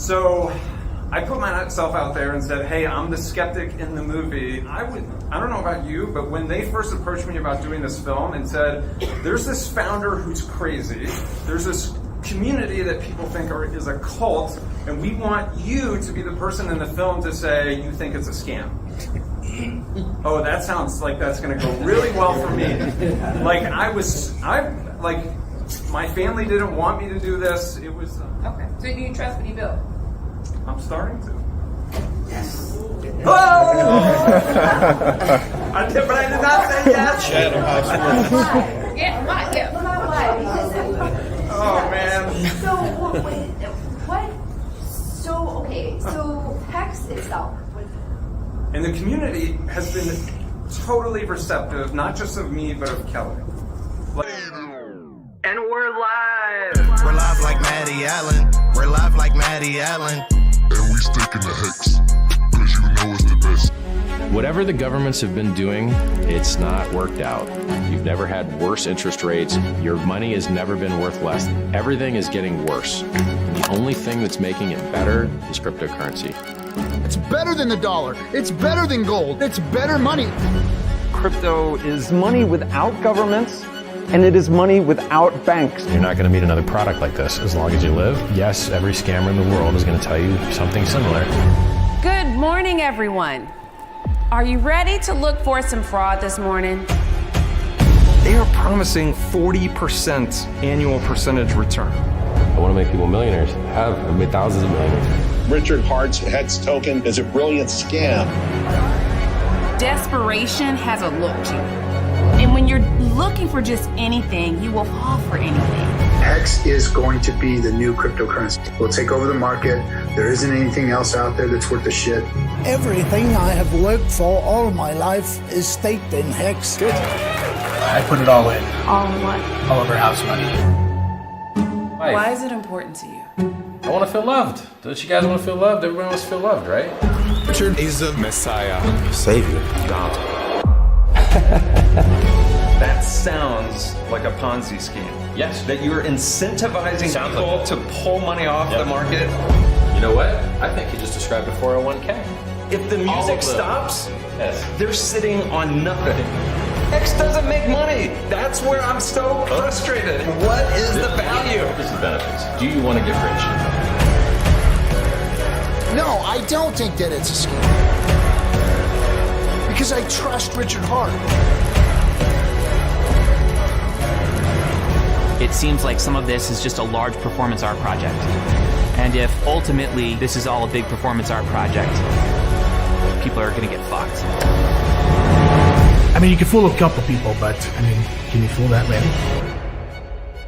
So I put myself out there and said, hey, I'm the skeptic in the movie. I don't know about you, but when they first approached me about doing this film and said, there's this founder who's crazy, there's this community that people think is a cult, and we want you to be the person in the film to say you think it's a scam. Oh, that sounds like that's going to go really well for me. My family didn't want me to do this. It was okay. So do you trust what he built? I'm starting to. Yes. Oh! But I did not say yes. Shadow House. Yeah, why? Yeah. Why? Because oh man. So HEX itself. And the community has been totally receptive, not just of me, but of Kelly. And we're live! We're live like Maddie Allen. We're live like Maddie Allen. And we sticking to HEX, because you know it's the best. Whatever the governments have been doing, it's not worked out. You've never had worse interest rates. Your money has never been worth less. Everything is getting worse. And the only thing that's making it better is cryptocurrency. It's better than the dollar. It's better than gold. It's better money. Crypto is money without governments, and it is money without banks. You're not going to meet another product like this as long as you live. Yes, every scammer in the world is going to tell you something similar. Good morning, everyone. Are you ready to look for some fraud this morning? They are promising 40% annual percentage return. I want to make people millionaires. I've made thousands of millionaires. Richard Hart's HEX token is a brilliant scam. Desperation has a look to it. And when you're looking for just anything, you will fall for anything. HEX is going to be the new cryptocurrency. We'll take over the market. There isn't anything else out there that's worth a shit. Everything I have worked for all my life is staked in HEX. Good. I put it all in. All what? All of our house money. Why is it important to you? I want to feel loved. Don't you guys want to feel loved? Everyone wants to feel loved, right? Richard is the Messiah. Savior. God. That sounds like a Ponzi scheme. Yes. That you're incentivizing people to pull money off the market. You know what? I think you just described a 401k. If the music stops, they're sitting on nothing. HEX doesn't make money. That's where I'm so frustrated. What is the value? This is the benefits. Do you want to get rich? No, I don't think that it's a scam. Because I trust Richard Hart. It seems like some of this is just a large performance art project. And if ultimately this is all a big performance art project, people are going to get fucked. I mean, you can fool a couple people, but, I mean, can you fool that many?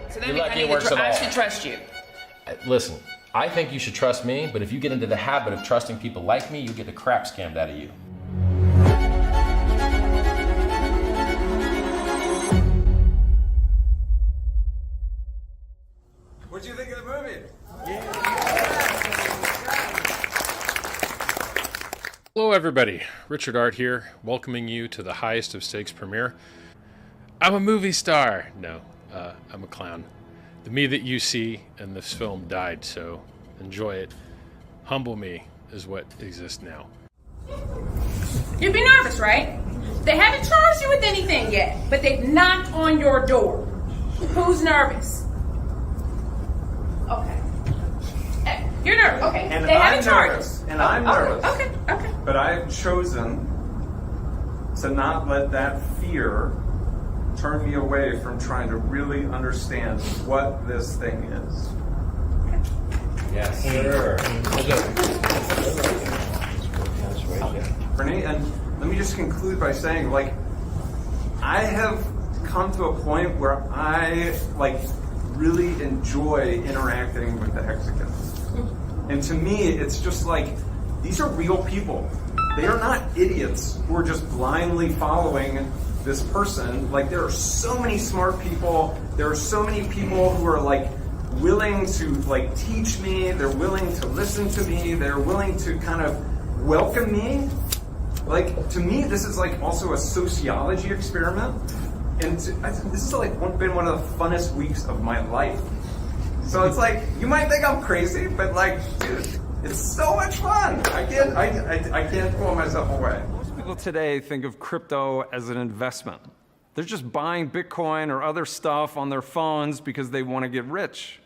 So that means I should trust you. Listen, I think you should trust me, but if you get into the habit of trusting people like me, you get the crap scammed out of you. What'd you think of the movie? Hello everybody, Richard Hart here, welcoming you to the highest of stakes premiere. I'm a movie star. No, I'm a clown. The me that you see in this film died, so enjoy it. Humble me is what exists now. You'd be nervous, right? They haven't charged you with anything yet, but they've knocked on your door. Who's nervous? Okay. You're nervous. Okay. And they haven't charged. Nervous, and I'm nervous. Okay. But I've chosen to not let that fear turn me away from trying to really understand what this thing is. Yes, sir. Renee, and let me just conclude by saying, I have come to a point where I, really enjoy interacting with the hexagons. And to me, it's just these are real people. They are not idiots who are just blindly following this person. There are so many smart people. There are so many people who are willing to teach me. They're willing to listen to me. They're willing to kind of welcome me. To me, this is also a sociology experiment. And this has been one of the funnest weeks of my life. So it's you might think I'm crazy, but dude, It's so much fun. I can't pull myself away. Most people today think of crypto as an investment. They're just buying Bitcoin or other stuff on their phones because they want to get rich.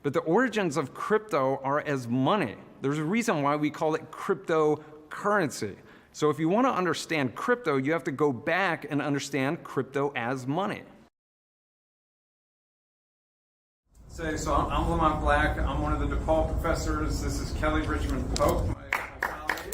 But the origins of crypto are as money. There's a reason why we call it cryptocurrency. So if you want to understand crypto, you have to go back and understand crypto as money. So I'm Lamont Black. I'm one of the DePaul professors. This is Kelly Richmond Pope, my colleague.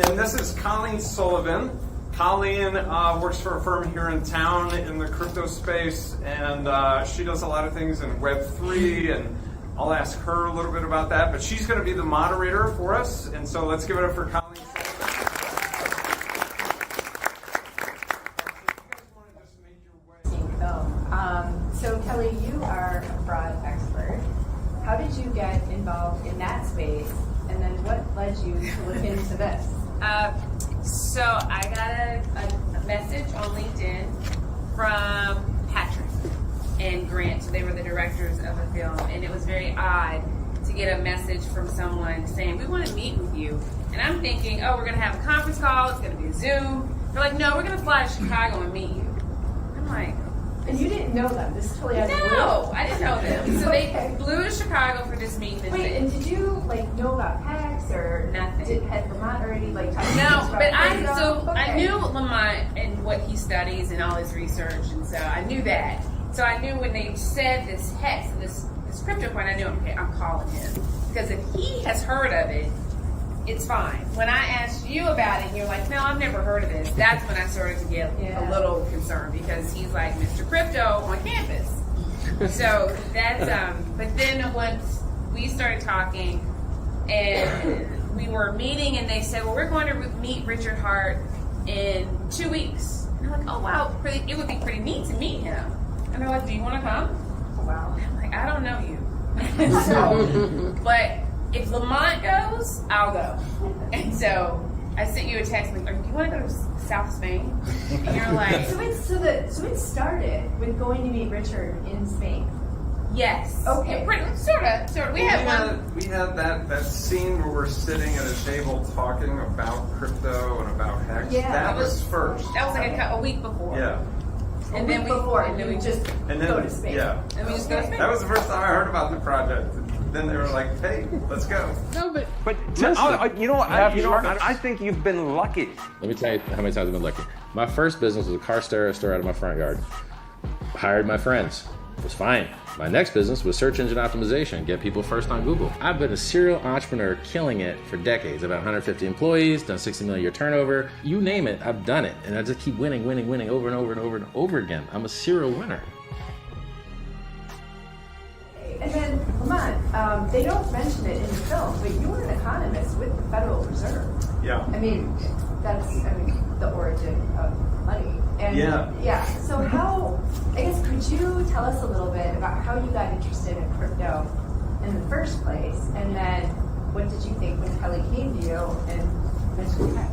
And this is Colleen Sullivan. Colleen works for a firm here in town in the crypto space, and she does a lot of things in Web3, and I'll ask her a little bit about that, but she's going to be the moderator for us, and so let's give it up for Colleen. So Kelly, you are a fraud expert. How did you get involved in that space, and then what led you to look into this? So I got a message on LinkedIn from Patrick and Grant. So they were the directors of the film, and it was very odd to get a message from someone saying, we want to meet with you. And I'm thinking, oh, we're going to have a conference call, it's going to be a Zoom. They're like, no, we're going to fly to Chicago and meet you. I'm like, and you didn't know them? This is totally out of the blue. No, I didn't know them. So they flew to Chicago for this meeting. Wait, and did you know about HEX or nothing? Had Lamont already talked to you? No, but I knew Lamont and what he studies and all his research, and so I knew that. So I knew when they said this HEX, this crypto coin, I knew, okay, I'm calling him. Because if he has heard of it, it's fine. When I asked you about it, and you're like, no, I've never heard of this, that's when I started to get a little concerned, because he's like Mr. Crypto on campus. So that's, but then once we started talking, and we were meeting, and they said, well, we're going to meet Richard Hart in 2 weeks. And I'm like, oh, wow, it would be pretty neat to meet him. And they're like, do you want to come? Oh, wow. I'm like, I don't know you. So, but if Lamont goes, I'll go. And so I sent you a text like, do you want to go to South Spain? And you're like, so it started with going to meet Richard in Spain. Yes. Okay. Sort of. We had that scene where we're sitting at a table talking about crypto and about HEX. Yeah. That was first. That was like a week before. Yeah. And then we just go to Spain. Yeah. And we just go to Spain. That was the first time I heard about the project. Then they were like, hey, let's go. No, but I think you've been lucky. Let me tell you how many times I've been lucky. My first business was a car stereo store out of my front yard. Hired my friends. It was fine. My next business was search engine optimization, get people first on Google. I've been a serial entrepreneur killing it for decades. About 150 employees, done 60 million a year turnover. You name it, I've done it. And I just keep winning over and over again. I'm a serial winner. And then, Lamont, they don't mention it in the film, but you were an economist with the Federal Reserve. Yeah. I mean, that's the origin of money. And yeah. So could you tell us a little bit about how you got interested in crypto in the first place, and then what did you think when Kelly came to you and mentioned HEX?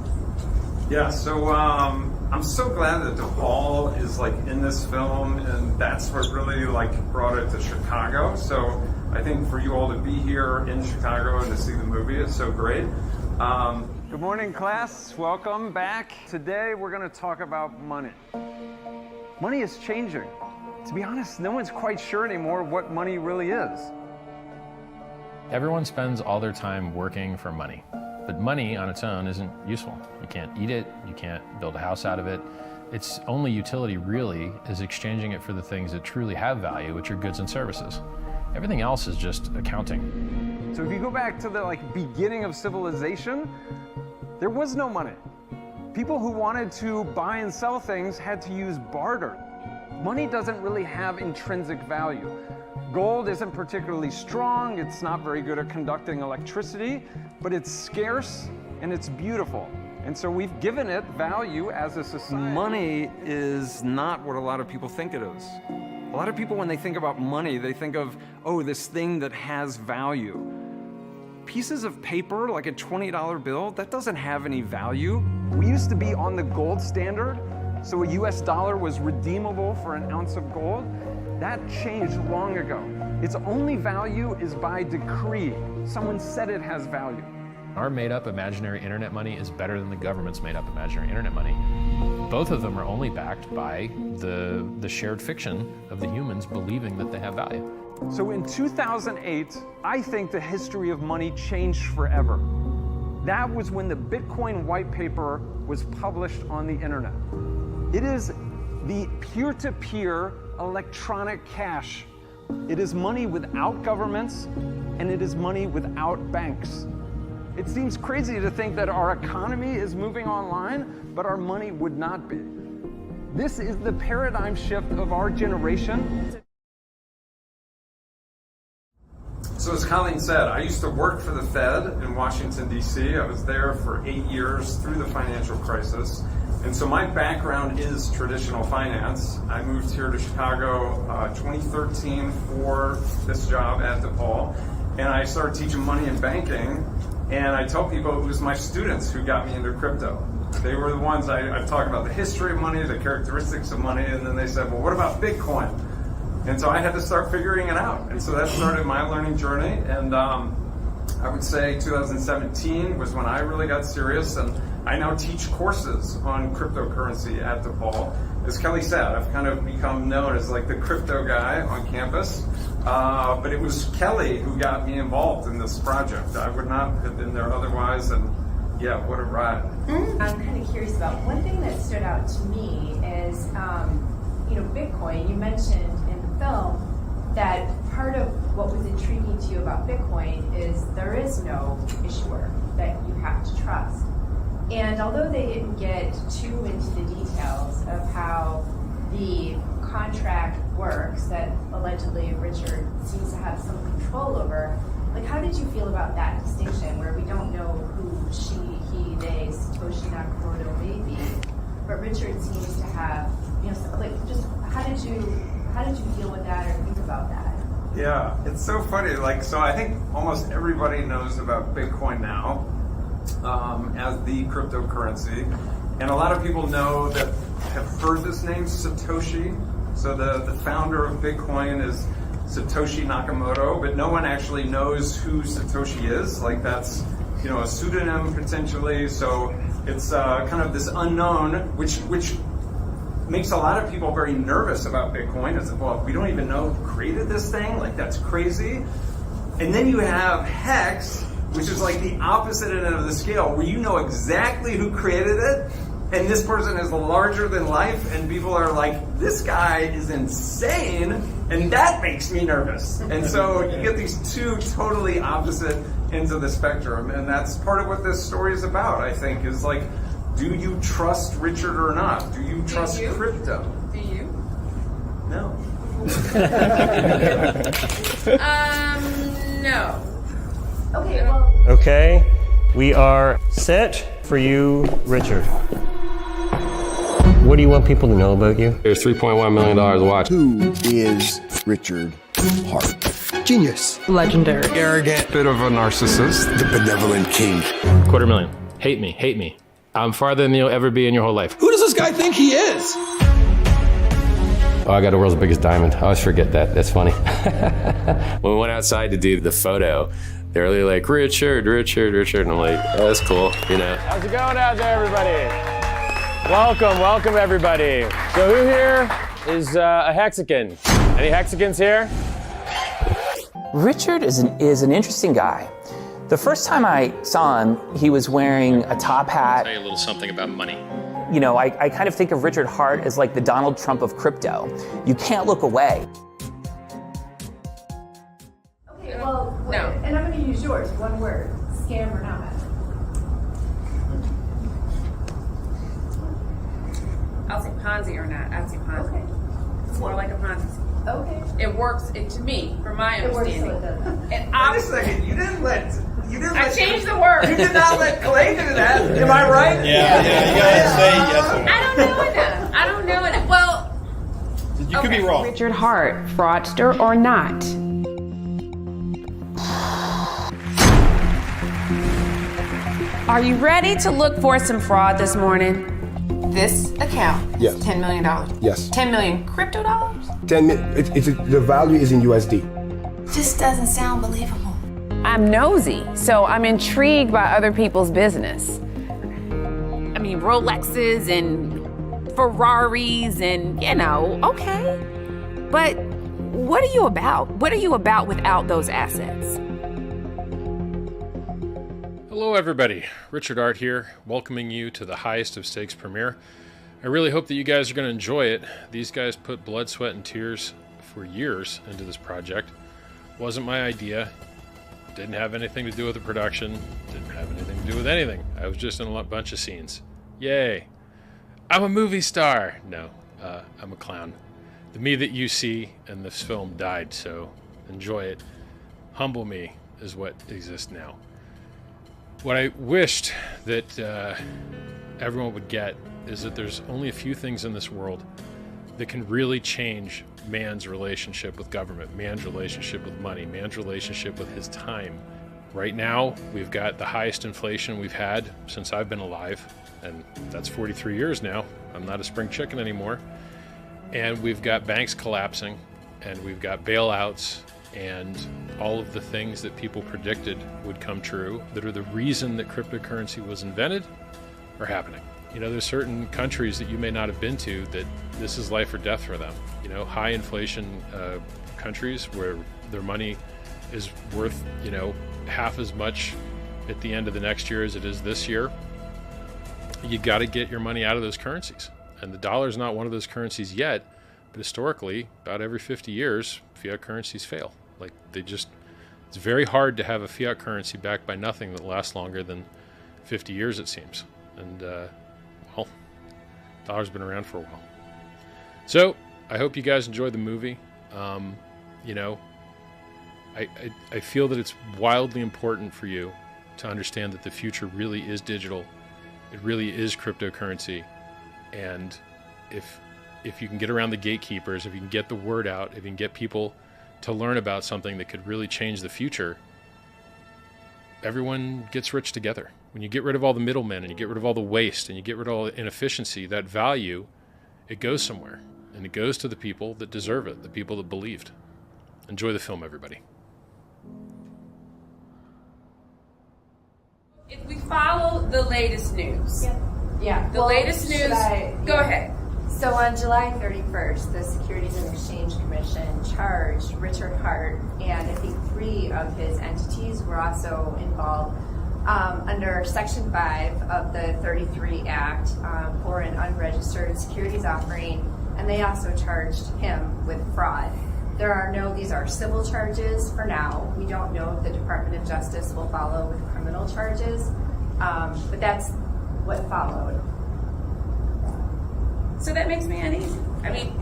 Yeah, so I'm so glad that DePaul is in this film, and that's what really brought it to Chicago. So I think for you all to be here in Chicago and to see the movie is so great. Good morning, class. Welcome back. Today we're going to talk about money. Money is changing. To be honest, no one's quite sure anymore what money really is. Everyone spends all their time working for money. But money on its own isn't useful. You can't eat it, you can't build a house out of it. Its only utility really is exchanging it for the things that truly have value, which are goods and services. Everything else is just accounting. So if you go back to the beginning of civilization, there was no money. People who wanted to buy and sell things had to use barter. Money doesn't really have intrinsic value. Gold isn't particularly strong, it's not very good at conducting electricity, but it's scarce and it's beautiful. And so we've given it value as a society. Money is not what a lot of people think it is. A lot of people, when they think about money, they think of, oh, this thing that has value. Pieces of paper, like a $20 bill, that doesn't have any value. We used to be on the gold standard, so a US dollar was redeemable for an ounce of gold. That changed long ago. Its only value is by decree. Someone said it has value. Our made-up imaginary internet money is better than the government's made-up imaginary internet money. Both of them are only backed by the shared fiction of the humans believing that they have value. So in 2008, I think the history of money changed forever. That was when the Bitcoin white paper was published on the internet. It is the peer-to-peer electronic cash. It is money without governments, and it is money without banks. It seems crazy to think that our economy is moving online, but our money would not be. This is the paradigm shift of our generation. So as Colleen said, I used to work for the Fed in Washington, D.C. I was there for 8 years through the financial crisis. And so my background is traditional finance. I moved here to Chicago 2013 for this job at DePaul. And I started teaching money and banking. And I tell people it was my students who got me into crypto. They were the ones I talked about the history of money, the characteristics of money, and then they said, well, what about Bitcoin? And so I had to start figuring it out. And so that started my learning journey. And I would say 2017 was when I really got serious. And I now teach courses on cryptocurrency at DePaul. As Kelly said, I've kind of become known as like the crypto guy on campus. But it was Kelly who got me involved in this project. I would not have been there otherwise. And yeah, what a ride. I'm kind of curious about one thing that stood out to me is, Bitcoin. You mentioned in the film that part of what was intriguing to you about Bitcoin is there is no issuer that you have to trust. And although they didn't get too into the details of how the contract works that allegedly Richard seems to have some control over, like how did you feel about that distinction where we don't know who she, he, they, Satoshi Nakamoto may be, but Richard seems to have, just how did you deal with that or think about that? Yeah, it's so funny. So I think almost everybody knows about Bitcoin now as the cryptocurrency. And a lot of people know that have heard this name, Satoshi. So the founder of Bitcoin is Satoshi Nakamoto, but no one actually knows who Satoshi is. Like that's, a pseudonym potentially. So it's kind of this unknown, which makes a lot of people very nervous about Bitcoin. It's well, we don't even know who created this thing. Like that's crazy. And then you have HEX, which is like the opposite end of the scale, where you know exactly who created it, and this person is larger than life, and people are like, this guy is insane, and that makes me nervous. And so you get these two totally opposite ends of the spectrum, and that's part of what this story is about, I think, is like, do you trust Richard or not? Do you trust crypto? Do you? No. No. Okay, well. Okay, we are set for you, Richard. What do you want people to know about you? There's $3.1 million watch. Who is Richard Hart? Genius. Legendary. Arrogant, bit of a narcissist. The benevolent king. $250,000. Hate me. I'm farther than you'll ever be in your whole life. Who does this guy think he is? Oh, I got the world's biggest diamond. I always forget that. That's funny. When we went outside to do the photo, they're really like, Richard. And I'm like, oh, that's cool, How's it going out there, everybody? Welcome, everybody. So who here is a Hexican? Any Hexicans here? Richard is an interesting guy. The first time I saw him, he was wearing a top hat. I'll tell you a little something about money. I kind of think of Richard Hart as like the Donald Trump of crypto. You can't look away. Okay, well, No. And I'm going to use yours, one word, scam or not. I'll say Ponzi or not. I'd say Ponzi. Okay. It's more like a Ponzi scheme. Okay. It works, to me, from my It works, understanding. so it doesn't. And Wait a second, you didn't let I changed the word. You did not let Clay do that. Am I right? Yeah, you gotta say yes or no. I don't know enough. Well, You could be wrong. Richard Hart, fraudster or not? Are you ready to look for some fraud this morning? This account Yes. is $10 million. Yes. 10 million crypto dollars? The value is in USD. just doesn't sound believable. I'm nosy, so I'm intrigued by other people's business. I mean, Rolexes and Ferraris and, okay. But what are you about? What are you about without those assets? Hello everybody, Richard Art here, welcoming you to the highest of stakes premiere. I really hope that you guys are going to enjoy it. These guys put blood, sweat, and tears for years into this project. Wasn't my idea. Didn't have anything to do with the production. Didn't have anything to do with anything. I was just in a bunch of scenes. Yay. I'm a movie star. No, I'm a clown. The me that you see in this film died, so enjoy it. Humble me is what exists now. What I wished that everyone would get is that there's only a few things in this world that can really change man's relationship with government, man's relationship with money, man's relationship with his time. Right now, we've got the highest inflation we've had since I've been alive, and that's 43 years now. I'm not a spring chicken anymore. And we've got banks collapsing, and we've got bailouts, and all of the things that people predicted would come true that are the reason that cryptocurrency was invented are happening. There's certain countries that you may not have been to that this is life or death for them. High inflation countries where their money is worth, half as much at the end of the next year as it is this year. You got to get your money out of those currencies. And the dollar is not one of those currencies yet, but historically, about every 50 years, fiat currencies fail. It's very hard to have a fiat currency backed by nothing that lasts longer than 50 years, it seems. And, dollar's been around for a while. So, I hope you guys enjoyed the movie. I feel that it's wildly important for you to understand that the future really is digital. It really is cryptocurrency. And if you can get around the gatekeepers, if you can get the word out, if you can get people to learn about something that could really change the future, everyone gets rich together. When you get rid of all the middlemen and you get rid of all the waste and you get rid of all the inefficiency, that value, it goes somewhere. And it goes to the people that deserve it, the people that believed. Enjoy the film, everybody. If we follow the latest news. Yeah. The latest news. Go ahead. So on July 31st, the Securities and Exchange Commission charged Richard Hart, and I think 3 of his entities were also involved under Section 5 of the 33 Act for an unregistered securities offering, and they also charged him with fraud. These are civil charges for now. We don't know if the Department of Justice will follow with criminal charges, but that's what followed. So that makes me uneasy. I mean,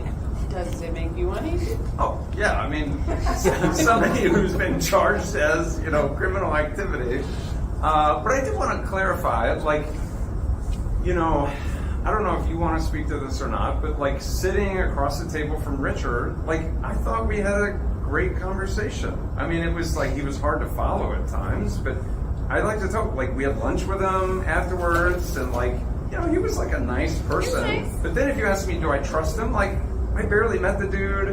does it make you uneasy? Oh, yeah. I mean, somebody who's been charged as, criminal activity. But I did want to clarify, I don't know if you want to speak to this or not, but sitting across the table from Richard, I thought we had a great conversation. I mean, it was he was hard to follow at times, but I like to talk. We had lunch with him afterwards, and he was a nice person. Nice. But then if you ask me, do I trust him? I barely met the dude.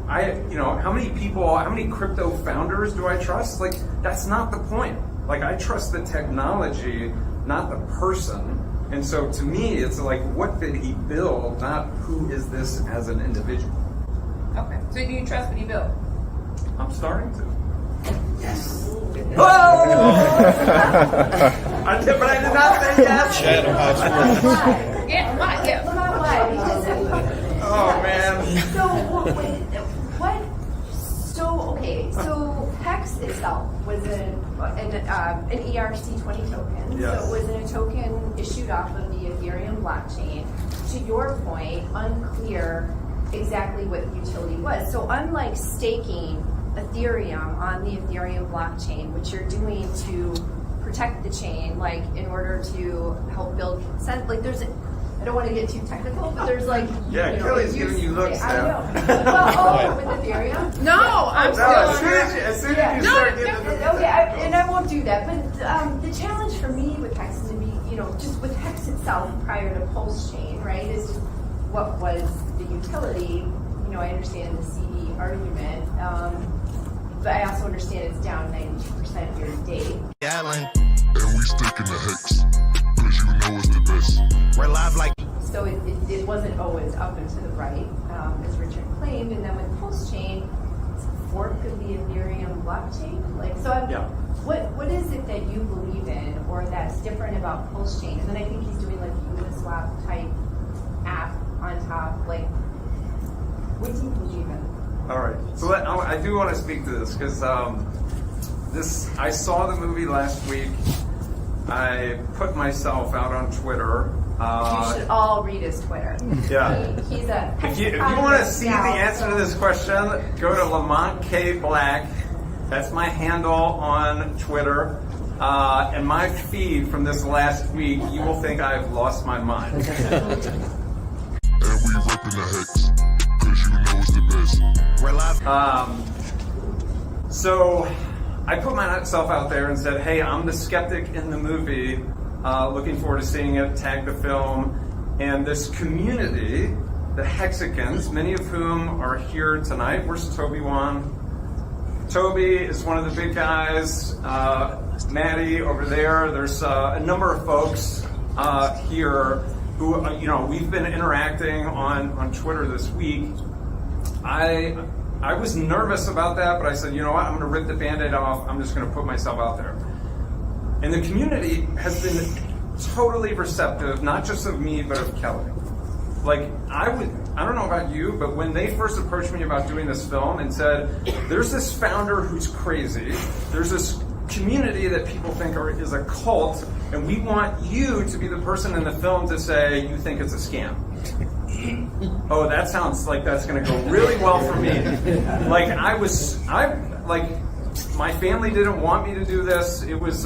How many crypto founders do I trust? That's not the point. I trust the technology, not the person. And so to me, it's what did he build, not who is this as an individual. Okay. So do you trust what he built? I'm starting to. Yes. Oh! But I did not say yes. Yeah, why? Yeah. Why? Oh, man. So HEX itself was an ERC20 token. Yes. So it was a token issued off of the Ethereum blockchain. To your point, unclear exactly what the utility was. So unlike staking Ethereum on the Ethereum blockchain, which you're doing to protect the chain, in order to help build consent, I don't want to get too technical, but there's Kelly's giving you looks I now. know. Well, with Ethereum. No, I'm still. As soon as you start getting and I won't do that. But the challenge for me with HEX is to be, just with HEX itself prior to PulseChain, right? Is just what was the utility? I understand the CD argument. but I also understand it's down 92% year to date. Allen, And we stick in the HEX, cause you know it's the best. we're live like So it wasn't always up and to the right, as Richard claimed. And then with PulseChain, it's a fork of the Ethereum blockchain. Like, so what is it that you believe in, or that's different about PulseChain? And then I think he's doing like Uniswap type app on top. Like, what do you believe in? All right. So I do want to speak to this because I saw the movie last week. I put myself out on Twitter. You should all read his Twitter. Yeah. He's a. If you want to see the answer to this question, go to Lamont K. Black. That's my handle on Twitter. And my feed from this last week, you will think I've lost my mind. And we ripping the HEX, cause you know it's the best. we're live. So I put myself out there and said, hey, I'm the skeptic in the movie. Looking forward to seeing it, tag the film. And this community, the Hexicans, many of whom are here tonight. Where's Toby Wan? Toby is one of the big guys. Maddie over there. There's a number of folks here who, we've been interacting on Twitter this week. I was nervous about that, but I said, you know what, I'm going to rip the Band-Aid off. I'm just going to put myself out there. And the community has been totally receptive, not just of me, but of Kelly. Like, I don't know about you, but when they first approached me about doing this film and said, there's this founder who's crazy, there's this community that people think is a cult, and we want you to be the person in the film to say you think it's a scam. Oh, that sounds like that's going to go really well for me. My family didn't want me to do this. It was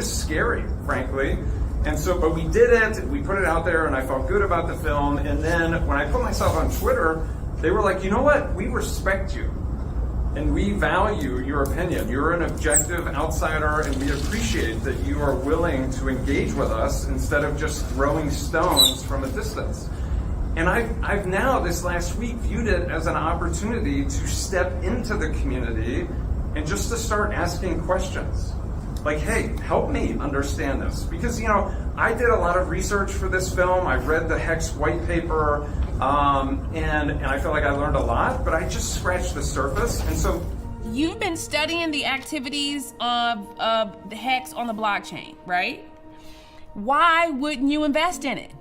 scary, frankly. And so, but we did it. We put it out there, and I felt good about the film. And then when I put myself on Twitter, they were like, you know what? We respect you, and we value your opinion. You're an objective outsider, and we appreciate that you are willing to engage with us instead of just throwing stones from a distance. And I've now, this last week, viewed it as an opportunity to step into the community and just to start asking questions. Like, hey, help me understand this. Because, I did a lot of research for this film. I read the HEX white paper, and I feel like I learned a lot, but I just scratched the surface. And so you've been studying the activities of the HEX on the blockchain, right? Why wouldn't you invest in it?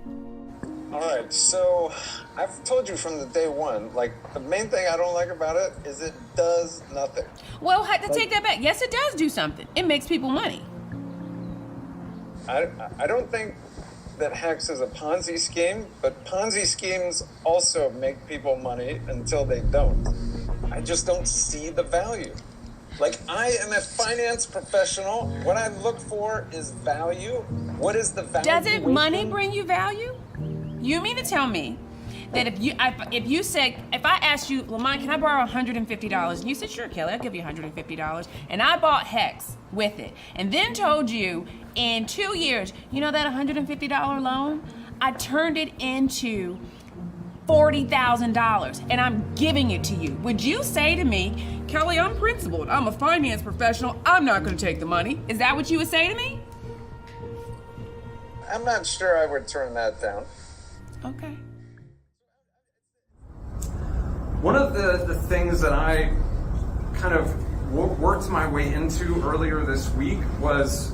All right, so I've told you from the day one, the main thing I don't like about it is it does nothing. Well, to take that back, yes, it does do something. It makes people money. I don't think that HEX is a Ponzi scheme, but Ponzi schemes also make people money until they don't. I just don't see the value. I am a finance professional. What I look for is value. What is the value? Doesn't money bring you value? You mean to tell me that if I asked you, Lamont, can I borrow $150? And you said, sure, Kelly, I'll give you $150. And I bought HEX with it. And then told you in 2 years, that $150 loan, I turned it into $40,000 and I'm giving it to you. Would you say to me, Kelly, I'm principled, I'm a finance professional, I'm not going to take the money? Is that what you would say to me? I'm not sure I would turn that down. Okay. one of the things that I kind of worked my way into earlier this week was,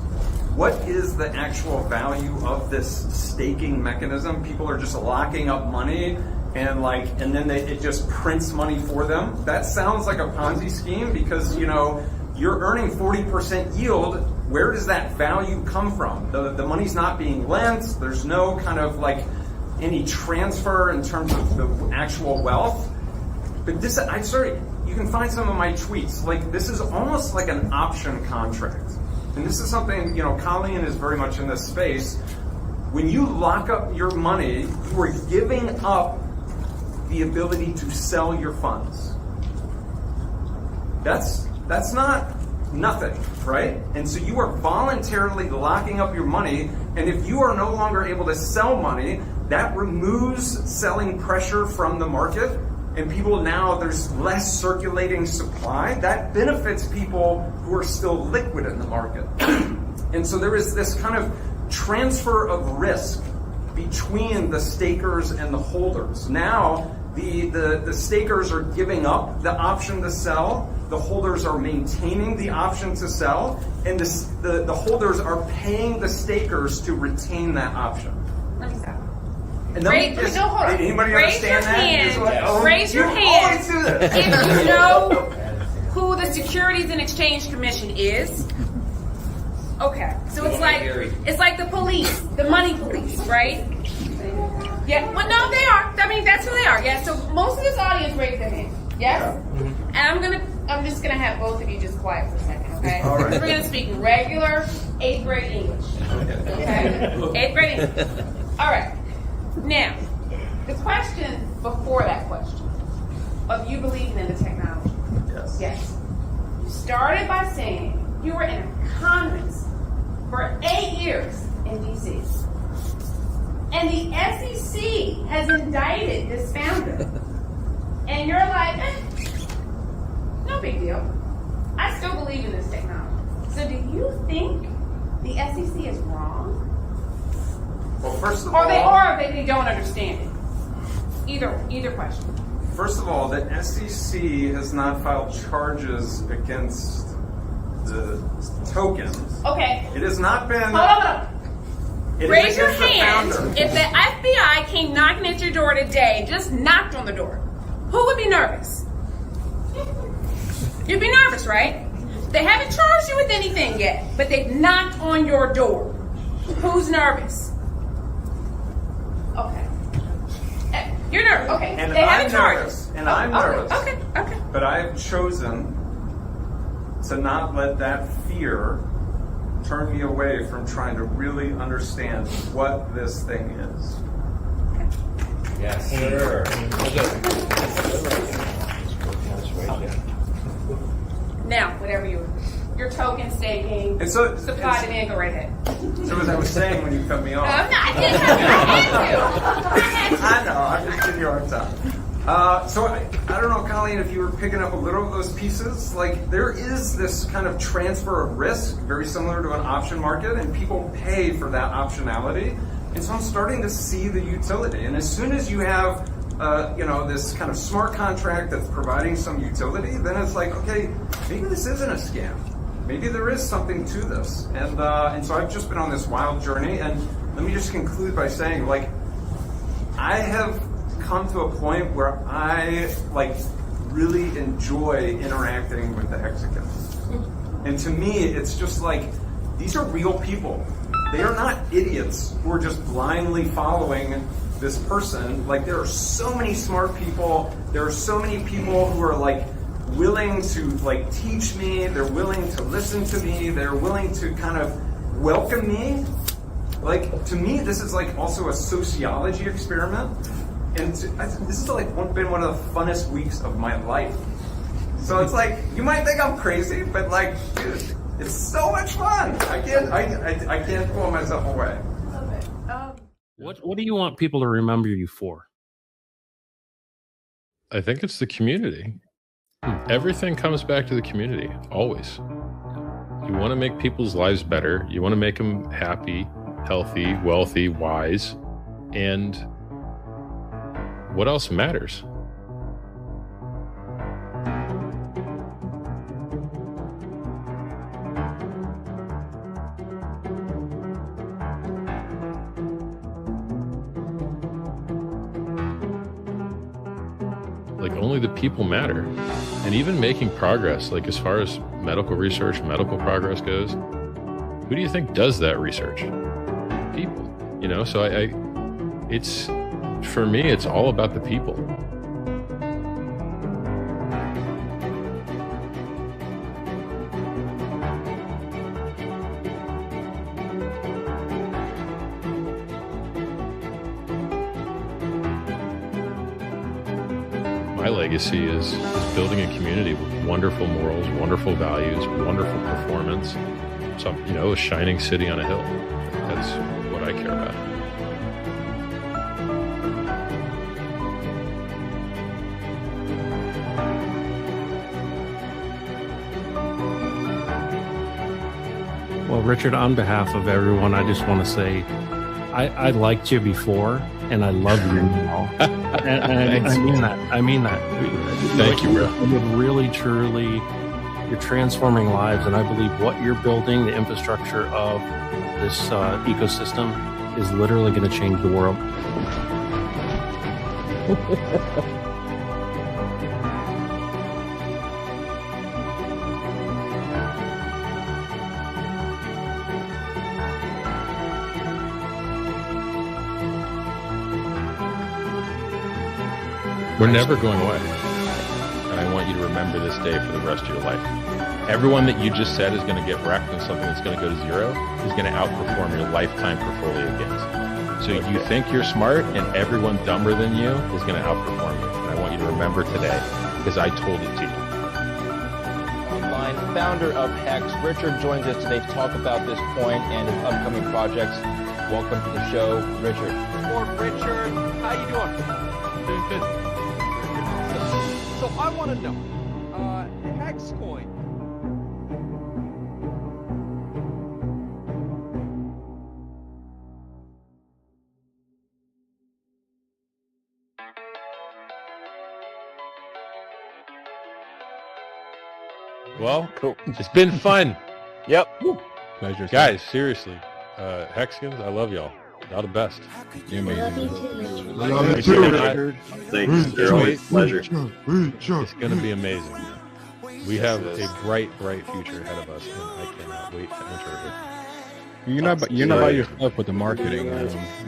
what is the actual value of this staking mechanism? People are just locking up money and then it just prints money for them. That sounds like a Ponzi scheme because, you're earning 40% yield. Where does that value come from? The money's not being lent. There's no kind of any transfer in terms of the actual wealth. But you can find some of my tweets. This is almost like an option contract. And this is something, Colleen is very much in this space. When you lock up your money, you are giving up the ability to sell your funds. That's not nothing, right? And so you are voluntarily locking up your money, and if you are no longer able to sell money, that removes selling pressure from the market, and people now, there's less circulating supply, that benefits people who are still liquid in the market. And so there is this kind of transfer of risk between the stakers and the holders. Now, the stakers are giving up the option to sell, the holders are maintaining the option to sell, and the holders are paying the stakers to retain that option. Let me stop. And then did anybody understand that? Raise your hand if you know who the Securities and Exchange Commission is. Okay, so it's like the police, the money police, right? Yeah, well, no, they are. I mean, that's who they are. Yeah. So most of this audience raised their hand. Yes. And I'm just gonna have both of you just quiet for a second, okay? All right. We're gonna speak regular 8th grade English. Okay. 8th grade English. All right. Now, the question before that question of you believing in the technology. Yes. Yes. You started by saying you were in a conference for 8 years in D.C. And the SEC has indicted this founder. And you're like, no big deal. I still believe in this technology. So do you think the SEC is wrong? Well, first of all, Or they don't understand it. Either question. First of all, the SEC has not filed charges against the tokens. Okay. It has not been. Hold on. Raise your hand founder. if the FBI came knocking at your door today, just knocked on the door. Who would be nervous? You'd be nervous, right? They haven't charged you with anything yet, but they've knocked on your door. Who's nervous? Okay. You're nervous. Okay. And they haven't I'm charged. nervous. And I'm nervous. Okay. But I've chosen to not let that fear turn me away from trying to really understand what this thing is. Yes, sir. Now, whatever your token staking, And so, supply demand, go right ahead. So as I was saying when you cut me off. I'm not. I didn't have to. I know, I'm just giving you a hard time. So I don't know, Colleen, if you were picking up a little of those pieces, like there is this kind of transfer of risk, very similar to an option market, and people pay for that optionality. And so I'm starting to see the utility. And as soon as you have, this kind of smart contract that's providing some utility, then it's like, okay, maybe this isn't a scam. Maybe there is something to this. And so I've just been on this wild journey. And let me just conclude by saying, like, I have come to a point where I really enjoy interacting with the hexagons. And to me, it's just like, these are real people. They are not idiots who are just blindly following this person. Like, there are so many smart people. There are so many people who are willing to teach me. They're willing to listen to me. They're willing to kind of welcome me. To me, this is also a sociology experiment. And this has been one of the funnest weeks of my life. So it's you might think I'm crazy, but dude, it's so much fun. I can't pull myself away. Love it. What do you want people to remember you for? I think it's the community. Everything comes back to the community, always. You want to make people's lives better. You want to make them happy, healthy, wealthy, wise. And what else matters? Only the people matter. And even making progress, as far as medical research, medical progress goes, who do you think does that research? People. So it's, for me, it's all about the people. My legacy is building a community with wonderful morals, wonderful values, wonderful performance. So, a shining city on a hill. That's what I care about. Well, Richard, on behalf of everyone, I just want to say I liked you before, and I love you now. and I mean that. I mean that. Thank you, bro. You're really, truly, you're transforming lives, and I believe what you're building, the infrastructure of this ecosystem, is literally going to change the world. We're never going away. And I want you to remember this day for the rest of your life. Everyone that you just said is going to get wrecked and something that's going to go to zero is going to outperform your lifetime portfolio gains. So you think you're smart and everyone dumber than you is going to outperform you. And I want you to remember today because I told it to you. Online founder of HEX, Richard joins us today to talk about this coin and his upcoming projects. Welcome to the show, Richard. Or Richard, how you doing? Doing good. So I want to know, HEX coin. Well, cool. It's been fun. Yep. Pleasure. Guys, seriously, Hexkins, I love y'all. Y'all the best. You're amazing. Love you too, Richard. Thanks. It's pleasure. It's going to be amazing. We have a bright future ahead of us, and I cannot wait to enter it. You're not by yourself with the marketing.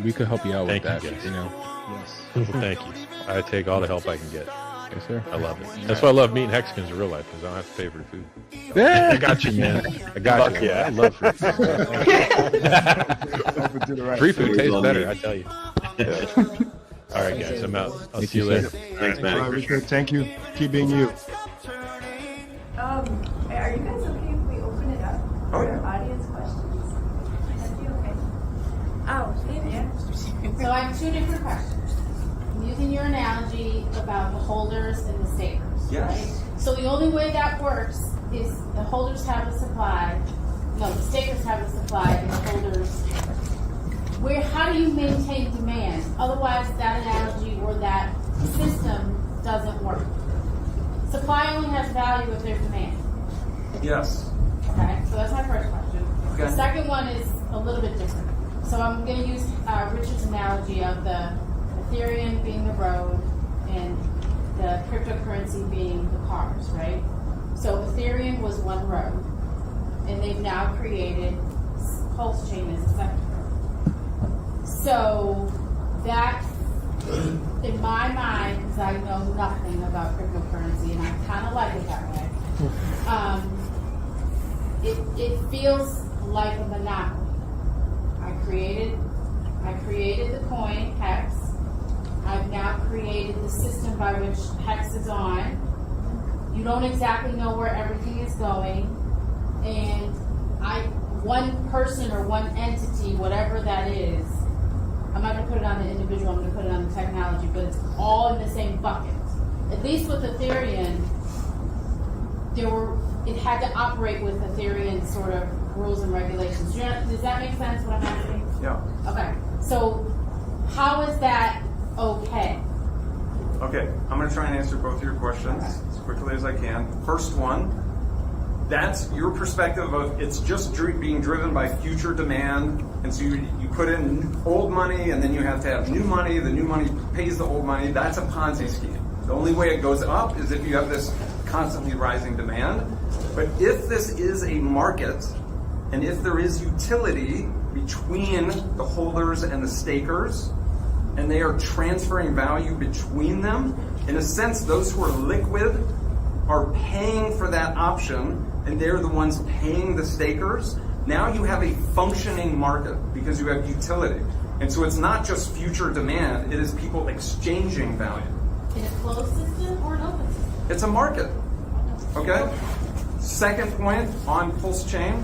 We could help you out with that. Thank you, know. Yes. Well, thank you. I take all the help I can get. Yes, sir. I love it. That's why I love meeting Hexkins in real life, because I don't have to pay for food. Yeah. I got you, man. I got you. Yeah. I love food. Free food tastes better, I tell you. All right, guys, I'm out. I'll see you later. Thanks, man. All right, Richard, thank you. Keep being you. Are you guys okay if we open it up for audience questions? That'd be okay. Oh, yeah. So I have two different questions. I'm using your analogy about the holders and the stakers, right? So the only way that works is the holders have a supply, the stakers have a supply, and the holders. How do you maintain demand? Otherwise, that analogy or that system doesn't work. Supply only has value if there's demand. Yes. Okay, so that's my first question. Okay. The second one is a little bit different. So I'm going to use Richard's analogy of the Ethereum being the road and the cryptocurrency being the cars, right? So Ethereum was one road, and they've now created PulseChain as a second road. So that, in my mind, because I know nothing about cryptocurrency, and I kind of like it that way, it feels like a monopoly. I created the coin, HEX. I've now created the system by which HEX is on. You don't exactly know where everything is going. And one person or one entity, whatever that is, I'm not going to put it on the individual, I'm going to put it on the technology, but it's all in the same bucket. At least with Ethereum, it had to operate with Ethereum sort of rules and regulations. Does that make sense, what I'm asking? Yeah. Okay. So how is that okay? Okay, I'm going to try and answer both of your questions as quickly as I can. First one, that's your perspective of it's just being driven by future demand, and so you put in old money, and then you have to have new money. The new money pays the old money. That's a Ponzi scheme. The only way it goes up is if you have this constantly rising demand. But if this is a market, and if there is utility between the holders and the stakers, and they are transferring value between them, in a sense, those who are liquid are paying for that option, and they're the ones paying the stakers. Now you have a functioning market because you have utility. And so it's not just future demand, it is people exchanging value. In a closed system or an open system? It's a market. Okay? Second point on PulseChain.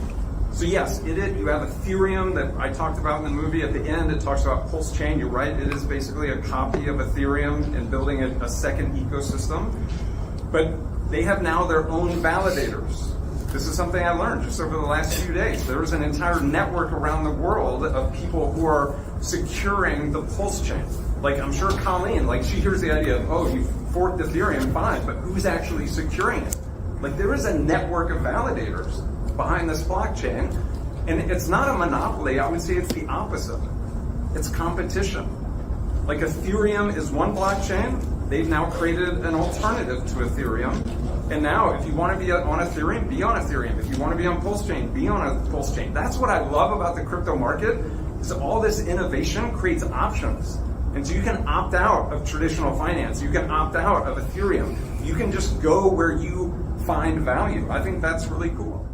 So yes, you have Ethereum that I talked about in the movie. At the end, it talks about PulseChain. You're right, it is basically a copy of Ethereum and building a second ecosystem. But they have now their own validators. This is something I learned just over the last few days. There is an entire network around the world of people who are securing the PulseChain. Like, I'm sure Colleen, like, she hears the idea of, oh, you forked Ethereum, fine, but who's actually securing it? Like, there is a network of validators behind this blockchain, and it's not a monopoly. I would say it's the opposite. It's competition. Like, Ethereum is one blockchain. They've now created an alternative to Ethereum. And now, if you want to be on Ethereum, be on Ethereum. If you want to be on PulseChain, be on a PulseChain. That's what I love about the crypto market, is all this innovation creates options. And so you can opt out of traditional finance. You can opt out of Ethereum. You can just go where you find value. I think that's really cool.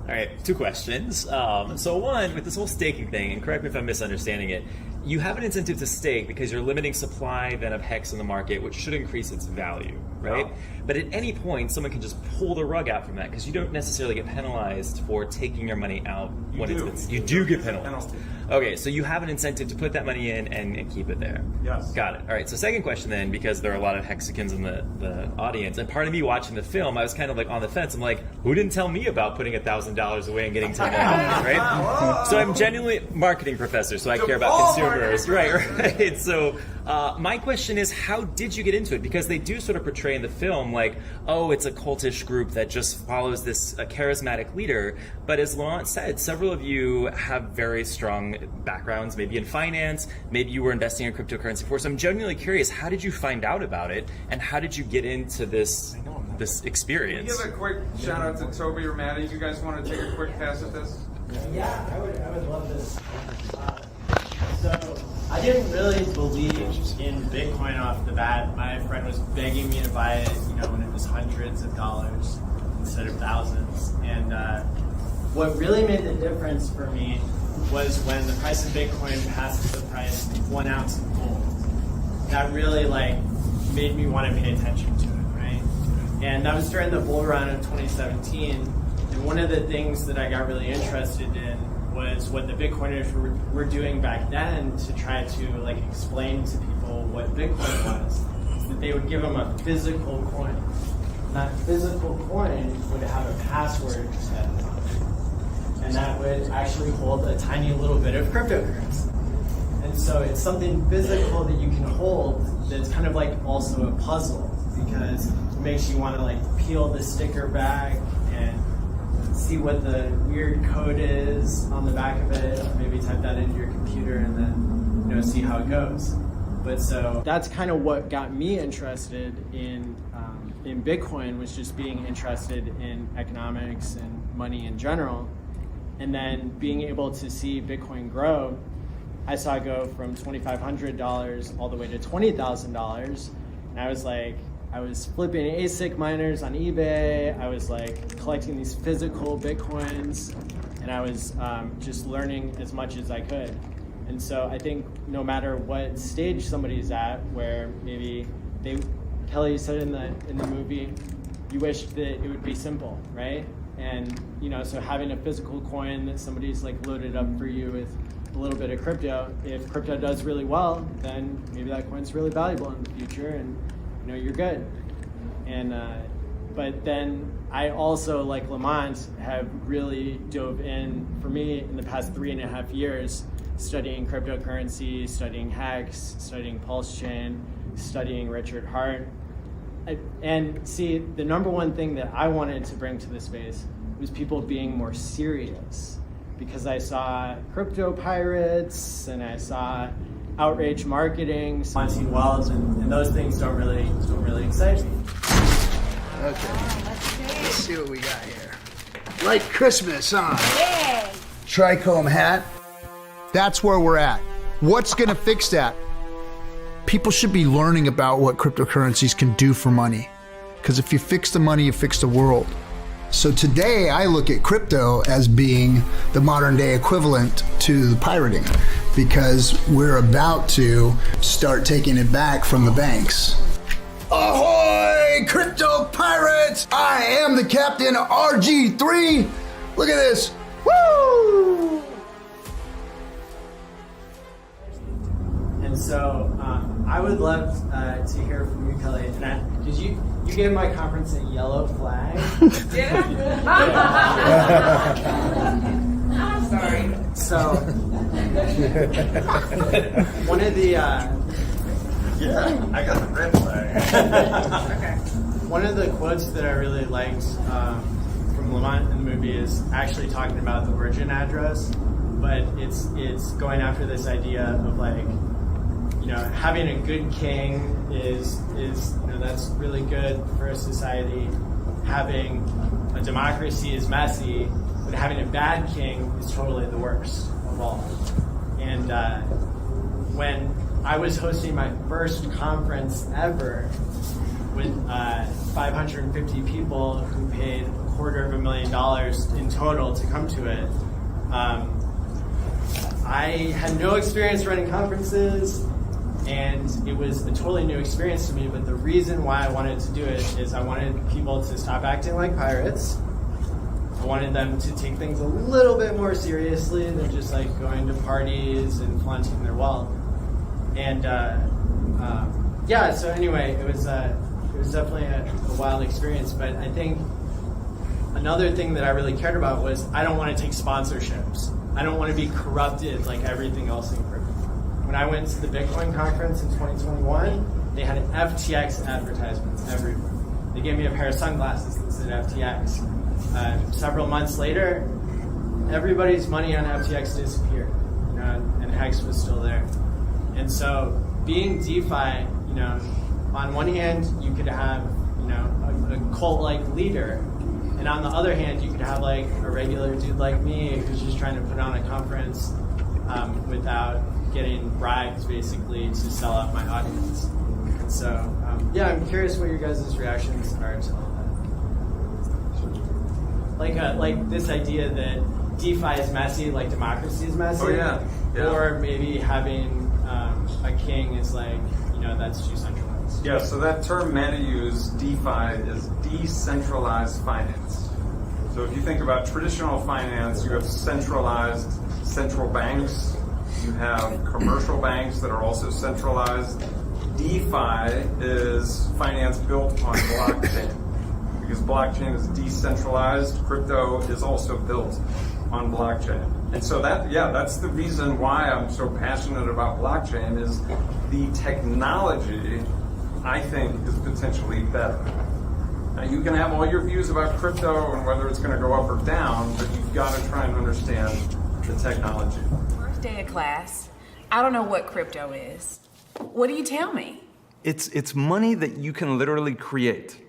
All right, 2 questions. So one, with this whole staking thing, and correct me if I'm misunderstanding it, you have an incentive to stake because you're limiting supply then of HEX in the market, which should increase its value, right? Oh. But at any point, someone can just pull the rug out from that because you don't necessarily get penalized for taking your money out when you do get penalized. Okay, so you have an incentive to put that money in and keep it there. Yes. Got it. All right, so second question then, because there are a lot of Hexicans in the audience, and part of me watching the film, I was kind of like on the fence. I'm like, who didn't tell me about putting $1,000 away and getting $10, right? So I'm genuinely marketing professor, so I care about consumers. Right. So my question is, how did you get into it? Because they do sort of portray in the film like, oh, it's a cultish group that just follows this charismatic leader. But as Laurent said, several of you have very strong backgrounds, maybe in finance, maybe you were investing in cryptocurrency before. So I'm genuinely curious, how did you find out about it? And how did you get into this experience? Can you give a quick shout out to Toby or Maddie? You guys want to take a quick pass at this? Yeah, I would love this. So I didn't really believe in Bitcoin off the bat. My friend was begging me to buy it, when it was hundreds of dollars instead of thousands. And what really made the difference for me was when the price of Bitcoin passed the price of 1 ounce of gold. That really made me want to pay attention to it, right? And that was during the bull run of 2017. And one of the things that I got really interested in was what the Bitcoiners were doing back then to try to explain to people what Bitcoin was. Is that they would give them a physical coin. And that physical coin would have a password set on it. And that would actually hold a tiny little bit of cryptocurrency. And so it's something physical that you can hold that's kind of also a puzzle, because it makes you want to peel the sticker back and see what the weird code is on the back of it, maybe type that into your computer and then see how it goes. But so that's kind of what got me interested in Bitcoin, was just being interested in economics and money in general. And then being able to see Bitcoin grow, I saw it go from $2,500 all the way to $20,000. And I was flipping ASIC miners on eBay. I was collecting these physical Bitcoins, and I was just learning as much as I could. And so I think no matter what stage somebody's at, where maybe Kelly said in the movie, you wish that it would be simple, right? And so having a physical coin that somebody's loaded up for you with a little bit of crypto, if crypto does really well, then maybe that coin's really valuable in the future, and you're good. And but then I also, like Lamont, have really dove in, for me, in the past 3.5 years, studying cryptocurrency, studying HEX, studying PulseChain, studying Richard Hart. And see, the number one thing that I wanted to bring to the space was people being more serious, because I saw crypto pirates and I saw outrage marketing, wanting wealth, and those things don't really excite me. Okay, let's see what we got here. Like Christmas, huh? Yay! Trichome hat. That's where we're at. What's gonna fix that? People should be learning about what cryptocurrencies can do for money. Because if you fix the money, you fix the world. So today I look at crypto as being the modern day equivalent to the pirating, because we're about to start taking it back from the banks. Ahoy, crypto pirates! I am the Captain RG3. Look at this. Woo! And so I would love to hear from you, Kelly. And did you gave my conference a yellow flag? Did I? I'm sorry. So one of the yeah, I got the red flag. Okay. One of the quotes that I really liked from Lamont in the movie is actually talking about the origin address, but it's going after this idea of like, you know, having a good king is you know, that's really good for a society. Having a democracy is messy, but having a bad king is totally the worst of all. And when I was hosting my first conference ever with 550 people who paid $250,000 in total to come to it, I had no experience running conferences, and it was a totally new experience to me. But the reason why I wanted to do it is I wanted people to stop acting like pirates. I wanted them to take things a little bit more seriously than just like going to parties and flaunting their wealth. And yeah, so anyway, it was definitely a wild experience. But I think another thing that I really cared about was I don't want to take sponsorships. I don't want to be corrupted like everything else in crypto. When I went to the Bitcoin conference in 2021, they had FTX advertisements everywhere. They gave me a pair of sunglasses that said FTX. Several months later, everybody's money on FTX disappeared, you know, and HEX was still there. And so, being DeFi, you know, on one hand, you could have, you know, a cult-like leader, and on the other hand, you could have like a regular dude like me who's just trying to put on a conference without getting bribed, basically, to sell out my audience. And so, yeah, I'm curious what your guys' reactions are to all that. Like this idea that DeFi is messy, like democracy is messy. Oh yeah. Or maybe having a king is like, you know, that's too centralized. Yeah, so that term many use, DeFi, is decentralized finance. So if you think about traditional finance, you have centralized central banks, you have commercial banks that are also centralized. DeFi is finance built on blockchain. Because blockchain is decentralized, crypto is also built on blockchain. And so that's the reason why I'm so passionate about blockchain is the technology, I think, is potentially better. Now you can have all your views about crypto and whether it's going to go up or down, but you've got to try and understand the technology. First day of class, I don't know what crypto is. What do you tell me? It's money that you can literally create.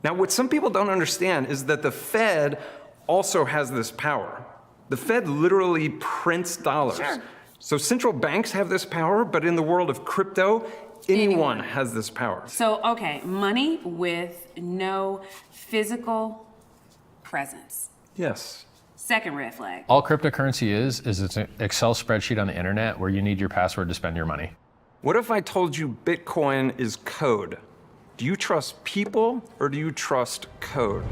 Now, what some people don't understand is that the Fed also has this power. The Fed literally prints dollars. Sure. So central banks have this power, but in the world of crypto, anyone has this power. So, okay, money with no physical presence. Yes. Second red flag. All cryptocurrency is it's an Excel spreadsheet on the internet where you need your password to spend your money. What if I told you Bitcoin is code? Do you trust people or do you trust code?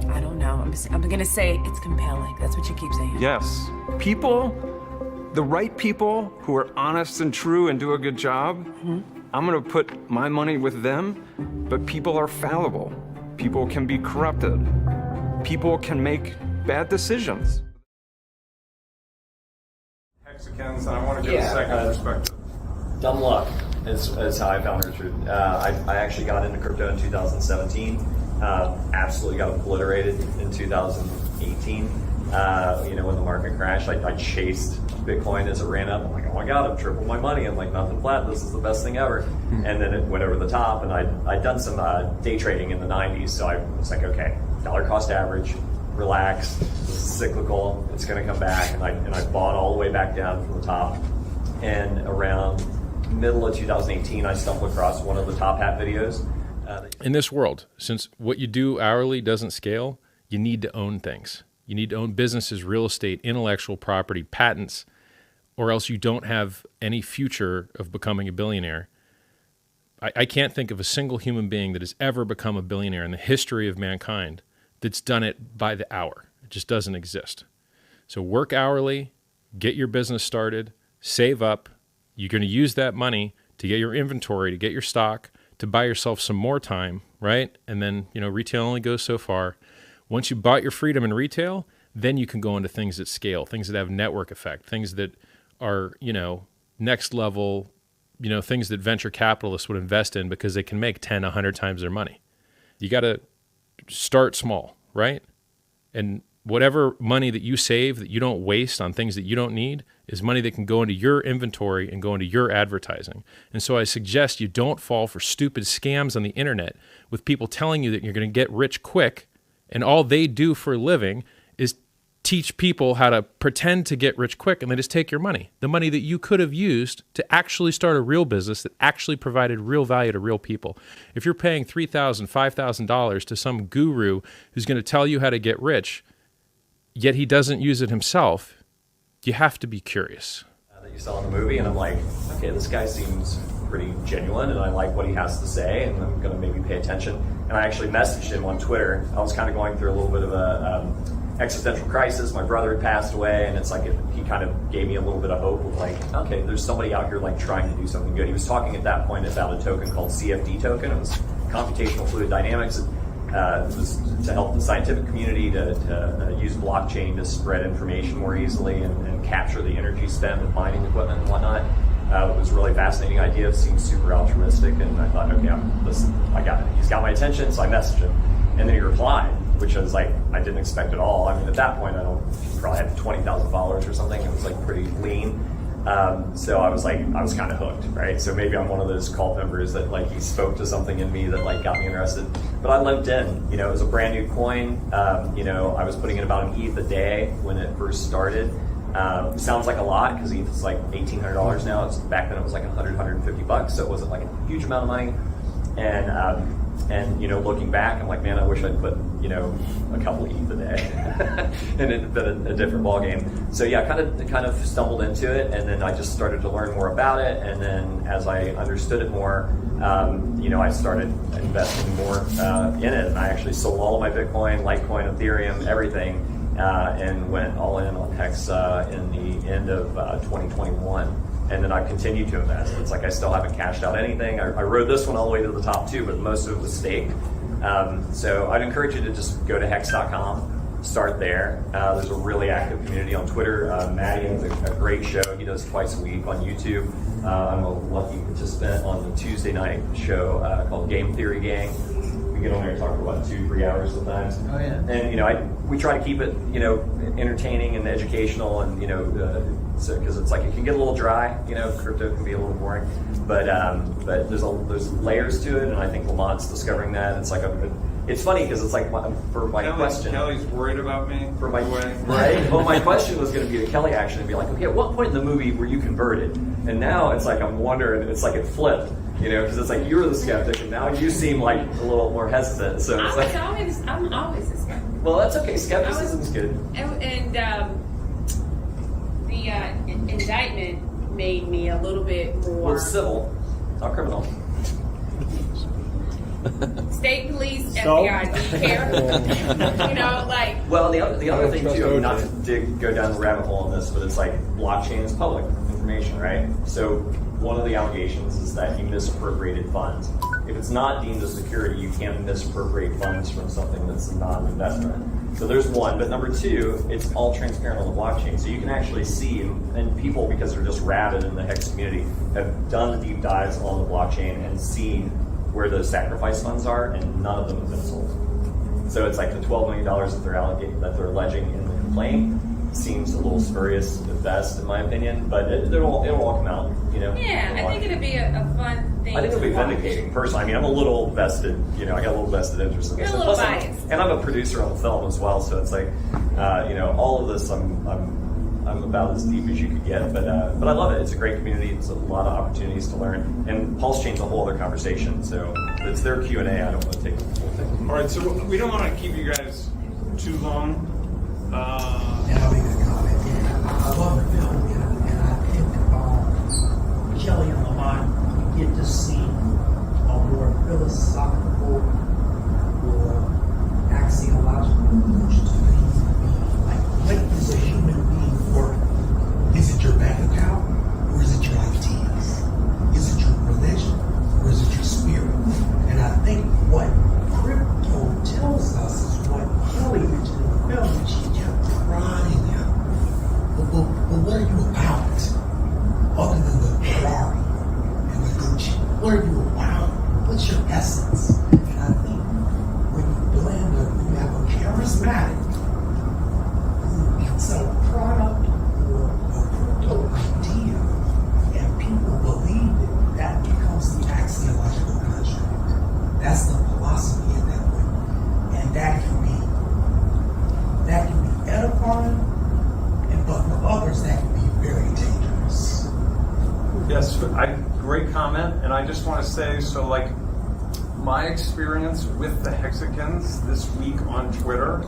I don't know. I'm gonna say it's compelling. That's what you keep saying. Yes. People, the right people who are honest and true and do a good job, I'm gonna put my money with them, but people are fallible. People can be corrupted. People can make bad decisions. Hexicans, and I want to give a second perspective. Dumb luck is how I found Richard. I actually got into crypto in 2017. Absolutely got obliterated in 2018. You know, when the market crashed, I chased Bitcoin as it ran up. I'm like, oh my God, I've tripled my money. I'm like, nothing flat. This is the best thing ever. And then it went over the top, and I'd done some day trading in the 90s. So I was like, okay, dollar cost average, relax. This is cyclical. It's going to come back. And I bought all the way back down from the top. And around middle of 2018, I stumbled across one of the Top Hat videos. In this world, since what you do hourly doesn't scale, you need to own things. You need to own businesses, real estate, intellectual property, patents, or else you don't have any future of becoming a billionaire. I can't think of a single human being that has ever become a billionaire in the history of mankind that's done it by the hour. It just doesn't exist. So work hourly, get your business started, save up, You're going to use that money to get your inventory, to get your stock, to buy yourself some more time, right? And then, retail only goes so far. Once you bought your freedom in retail, then you can go into things that scale, things that have network effect, things that are, next level, things that venture capitalists would invest in because they can make 10, 100 times their money. You got to start small, right? And whatever money that you save that you don't waste on things that you don't need is money that can go into your inventory and go into your advertising. And so I suggest you don't fall for stupid scams on the internet with people telling you that you're going to get rich quick, and all they do for a living is teach people how to pretend to get rich quick, and they just take your money, the money that you could have used to actually start a real business that actually provided real value to real people. If you're paying $3,000, $5,000 to some guru who's going to tell you how to get rich, yet he doesn't use it himself, you have to be curious. That you saw in the movie, and I'm like, okay, this guy seems pretty genuine, and I like what he has to say, and I'm going to maybe pay attention. And I actually messaged him on Twitter. I was kind of going through a little bit of a existential crisis. My brother had passed away, and it's like he kind of gave me a little bit of hope of like, okay, there's somebody out here like trying to do something good. He was talking at that point about a token called CFD token. It was computational fluid dynamics. It was to help the scientific community to use blockchain to spread information more easily and capture the energy spent with mining equipment and whatnot. It was a really fascinating idea. It seemed super altruistic, and I thought, okay, I got it. He's got my attention, so I messaged him, and then he replied, which I was like, I didn't expect at all. I mean, at that point, he probably had 20,000 followers or something. It was like pretty lean. So I was kind of hooked, right? So maybe I'm one of those cult members that like he spoke to something in me that like got me interested. But I limped in, it was a brand new coin. I was putting in about an ETH a day when it first started. Sounds like a lot because ETH is like $1,800 now. Back then it was like $150, so it wasn't like a huge amount of money. And looking back, I'm like, man, I wish I'd put a couple ETH a day, and it'd been a different ball game. So yeah, kind of stumbled into it, and then I just started to learn more about it. And then as I understood it more, I started investing more in it, and I actually sold all of my Bitcoin, Litecoin, Ethereum, everything, and went all in on HEX in the end of 2021. And then I continued to invest. It's like I still haven't cashed out anything. I rode this one all the way to the top too, but most of it was staked. So I'd encourage you to just go to hex.com, start there. There's a really active community on Twitter. Maddie has a great show. He does twice a week on YouTube. I'm a lucky participant on the Tuesday night show called Game Theory Gang. We get on there and talk for about 2-3 hours sometimes. Oh yeah. And we try to keep it entertaining and educational, and so because it's like it can get a little dry. Crypto can be a little boring, but there's layers to it, and I think Lamont's discovering that. It's like it's funny because it's like for my question. Kelly's worried about me. For my right. Well, my question was going to be to Kelly actually and be like, okay, at what point in the movie were you converted? And now it's like I'm wondering. It's like it flipped. Because it's like you were the skeptic, and now you seem like a little more hesitant. So it's I'm always a skeptic. Well, that's okay. Skepticism's good. And the indictment made me a little bit more. Well, it's civil, it's not criminal. State police, FBI, do you care? Well, the other thing too, not to go down the rabbit hole on this, but it's like blockchain is public information, right? So one of the allegations is that you misappropriated funds. If it's not deemed a security, you can't misappropriate funds from something that's not an investment. So there's one, but number two, it's all transparent on the blockchain. So you can actually see, and people, because they're just rabid in the HEX community, have done the deep dives on the blockchain and seen where those sacrifice funds are, and none of them have been sold. So it's like the $12 million that they're alleging in the complaint seems a little spurious at best, in my opinion, but it'll all come out, Yeah, I think it'd be a fun thing. I think it'll be vindicating, personally. I mean, I'm a little vested, I got a little vested interest in this. You're a little biased. And I'm a producer on the film as well, so it's like, all of this, I'm about as deep as you could get, but I love it. It's a great community. It's a lot of opportunities to learn, and PulseChain's a whole other conversation. So it's their Q&A. I don't want to take the whole thing. All right, so we don't want to keep you guys too long. I'll make a comment. I love the film, and I think Kelly and Lamont get to see a more philosophical or axiological approach to things. Like, what is a human being worth? Is it your bank account or is it your idea? charismatic, who can sell a product or a crypto idea, and people believe it, that becomes the axiological construct. That's the philosophy at that point. And that can be edifying, but for others that can be very dangerous. Yes, great comment, and I just want to say, so like my experience with the Hexicans this week on Twitter,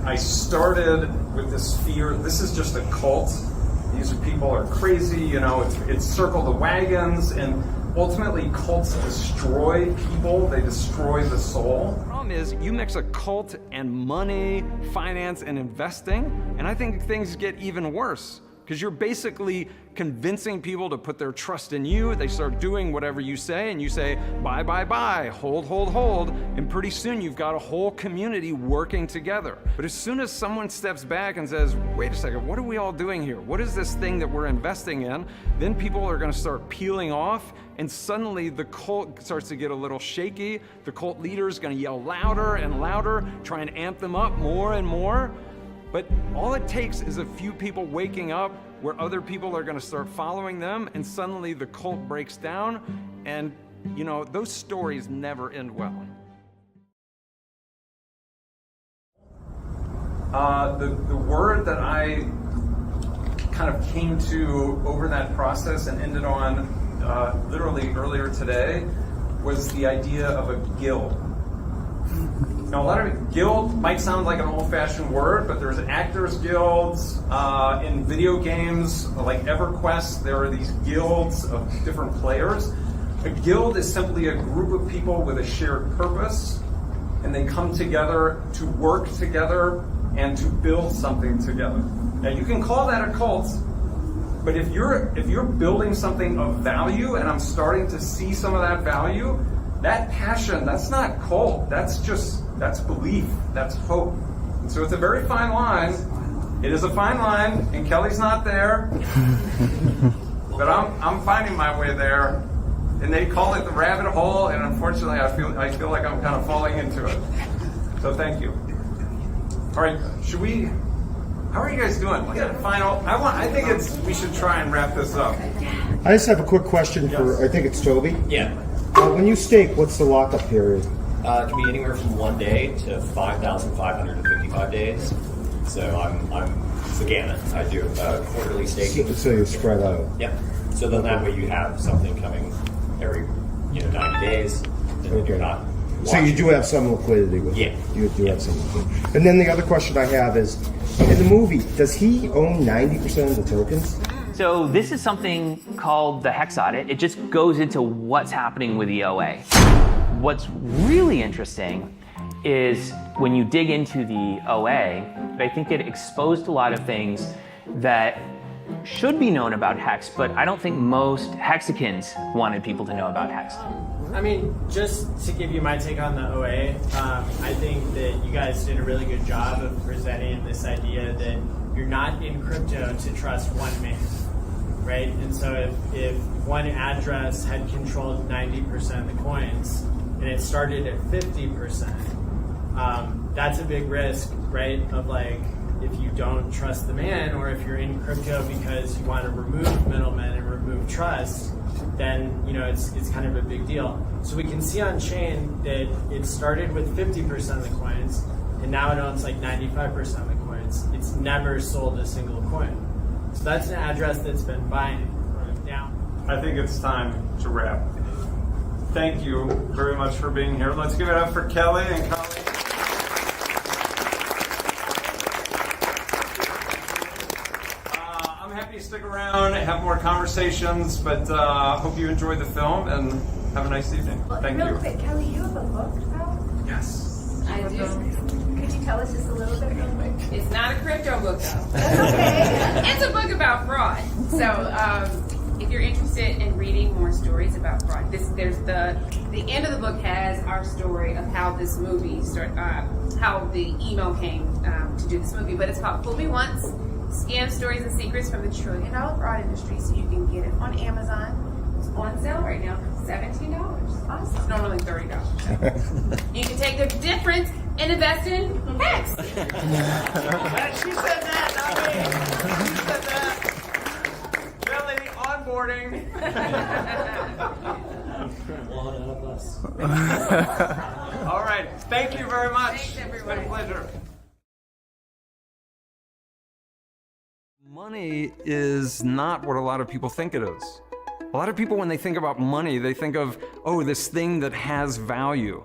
I started with this fear, this is just a cult, these people are crazy, you know, it's circle the wagons, and ultimately cults destroy people, they destroy the soul. The problem is you mix a cult and money, finance, and investing, and I think things get even worse. Because you're basically convincing people to put their trust in you. They start doing whatever you say, and you say, buy, buy, buy, hold, hold, hold. And pretty soon you've got a whole community working together. But as soon as someone steps back and says, wait a second, what are we all doing here? What is this thing that we're investing in? Then people are gonna start peeling off, and suddenly the cult starts to get a little shaky. The cult leader is gonna yell louder and louder, try and amp them up more and more. But all it takes is a few people waking up where other people are going to start following them, and suddenly the cult breaks down, and, you know, those stories never end well. The word that I kind of came to over that process and ended on literally earlier today was the idea of a guild. Now, a lot of guild might sound like an old-fashioned word, but there's actors guilds. In video games like EverQuest, there are these guilds of different players. A guild is simply a group of people with a shared purpose, and they come together to work together and to build something together. Now, you can call that a cult, but if you're building something of value, and I'm starting to see some of that value, that passion, that's not cult, that's belief, that's hope. And so it's a very fine line. It is a fine line, and Kelly's not there, but I'm finding my way there. And they call it the rabbit hole, and unfortunately I feel like I'm kind of falling into it. So thank you. All right, how are you guys doing? I think we should try and wrap this up. I just have a quick question for, I think it's Toby. Yeah. When you stake, what's the lockup period? It can be anywhere from 1 day to 5,555 days. So it's the gamut. I do quarterly staking. So you spread out. Yep. So then that way you have something coming every 90 days. And you're not. So you do have some liquidity with it. You do have some liquidity. And then the other question I have is, in the movie, does he own 90% of the tokens? So this is something called the HEX audit. It just goes into what's happening with the OA. What's really interesting is when you dig into the OA, I think it exposed a lot of things that should be known about HEX, but I don't think most Hexicans wanted people to know about HEX. I mean, just to give you my take on the OA, I think that you guys did a really good job of presenting this idea that you're not in crypto to trust one man, right? And so if one address had controlled 90% of the coins and it started at 50%, that's a big risk, right? Of like, if you don't trust the man, or if you're in crypto because you want to remove middlemen and remove trust, then it's kind of a big deal. So we can see on chain that it started with 50% of the coins, and now it owns like 95% of the coins. It's never sold a single coin. So that's an address that's been buying down. I think it's time to wrap. Thank you very much for being here. Let's give it up for Kelly and Colleen. Stick around and have more conversations, but hope you enjoyed the film and have a nice evening. Thank you. Real quick, Kelly, you have a book out? Yes. I do. Could you tell us just a little bit real quick? It's not a crypto book though. That's okay. It's a book about fraud. So if you're interested in reading more stories about fraud, there's the end of the book has our story of how this movie started, how the email came to do this movie, but it's called Fool Me Once. Scam Stories and Secrets from the $1 Trillion Fraud Industry. So you can get it on Amazon. It's on sale right now for $17. Awesome. It's normally $30. You can take the difference and invest in HEX. She said that, not me. She said that. Billy, onboarding. One of us. All right. Thank you very much. Thanks, It's been a everybody. pleasure. Money is not what a lot of people think it is. A lot of people, when they think about money, they think of, oh, this thing that has value.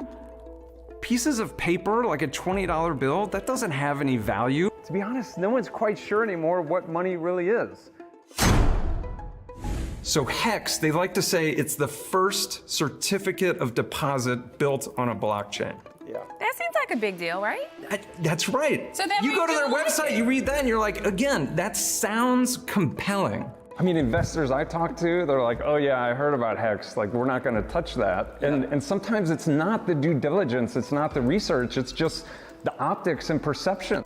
Pieces of paper, like a $20 bill, that doesn't have any value. To be honest, no one's quite sure anymore what money really is. So HEX, they like to say it's the first certificate of deposit built on a blockchain. That seems like a big deal, right? That's right. So that you means go to you their like website, it. you read that, and you're like, again, that sounds compelling. I mean, investors I talk to, they're like, oh yeah, I heard about HEX, like we're not gonna touch that. And sometimes it's not the due diligence, it's not the research, it's just the optics and perception.